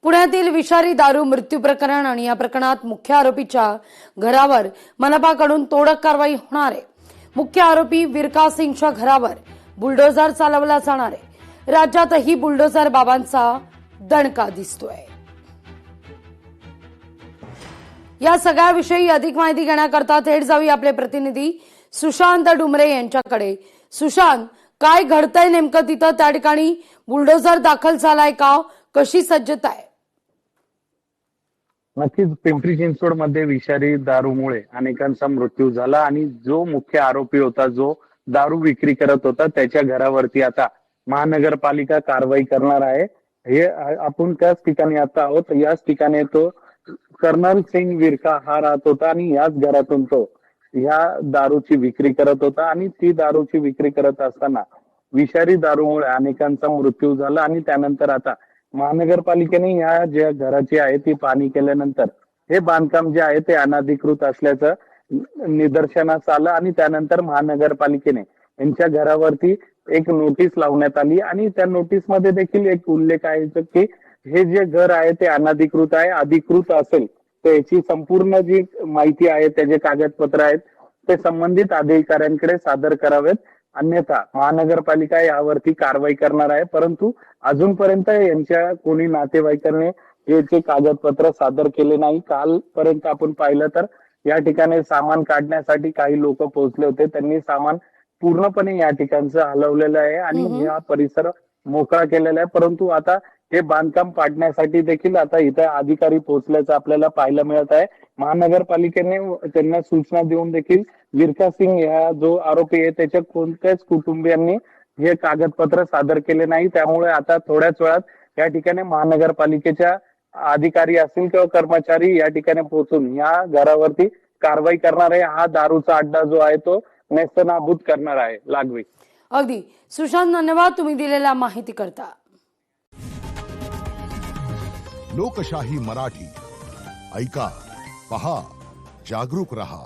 पुण्यातील विषारी दारू मृत्यू प्रकरण आणि या प्रकरणात मुख्य आरोपीच्या घरावर मनपाकडून तोडक कारवाई होणार आहे। मुख्य आरोपी विरका सिंगच्या घरावर बुलडोझर चालवला जाणार आहे। राज्यातही बुलडोझर बाबांचा दणका दिसतोय। या सगळ्याविषयी अधिक माहिती घेण्याकरता थेट जाऊया आपले प्रतिनिधी सुशांत डुमरे यांच्याकडे। सुशांत, काय घडतंय नेमकं तिथं? त्या ठिकाणी बुलडोझर दाखल झालाय का? कशी सज्जता आहे? नक्कीच पिंपरी चिंचवड मध्ये विषारी दारूमुळे अनेकांचा मृत्यू झाला आणि जो मुख्य आरोपी होता, जो दारू विक्री करत होता, त्याच्या घरावरती आता महानगरपालिका कारवाई करणार आहे। हे आपण त्याच ठिकाणी आता आहोत। याच ठिकाणी तो कर्नल सिंग विरका हा राहत होता आणि याच घरातून तो या दारूची विक्री करत होता आणि ती दारूची विक्री करत असताना विषारी दारूमुळे अनेकांचा मृत्यू झाला आणि त्यानंतर आता महानगरपालिकेने या ज्या घराची आहे ती पाहणी केल्यानंतर हे बांधकाम जे आहे ते अनधिकृत असल्याचं निदर्शनास आलं आणि त्यानंतर महानगरपालिकेने यांच्या घरावरती एक नोटीस लावण्यात आली आणि त्या नोटीसमध्ये देखील एक उल्लेख आहे की हे जे घर आहे ते अनधिकृत आहे। अधिकृत असेल तर याची संपूर्ण जी माहिती आहे, त्याचे कागदपत्र आहेत ते संबंधित अधिकाऱ्यांकडे सादर करावेत, अन्यथा महानगरपालिका यावरती कारवाई करणार आहे। परंतु अजूनपर्यंत यांच्या कोणी नातेवाईकांनी याचे कागदपत्र सादर केले नाही। कालपर्यंत आपण पाहिलं तर या ठिकाणी सामान काढण्यासाठी काही लोक पोहोचले होते, त्यांनी सामान पूर्णपणे या ठिकाणचं हलवलेलं आहे आणि हा परिसर मोकळा केलेला आहे। परंतु आता हे बांधकाम पाडण्यासाठी देखील आता इथे अधिकारी पोहोचल्याचं आपल्याला पाहायला मिळत आहे। महानगरपालिकेने त्यांना सूचना देऊन देखील विरका सिंग हा जो आरोपी आहे त्याच्या कोणत्याच कुटुंबियांनी हे कागदपत्र सादर केले नाही। त्यामुळे आता थोड्याच वेळात या ठिकाणी महानगरपालिकेच्या अधिकारी असतील किंवा कर्मचारी या ठिकाणी पोहोचून या घरावरती कारवाई करणार आहे। हा दारूचा अड्डा जो आहे तो नेस्तनाबूत करणार आहे। लागवी अगदी सुशांत, धन्यवाद तुम्ही दिलेल्या माहिती करता। लोकशाही मराठी ऐका, पहा, जागरूक रहा।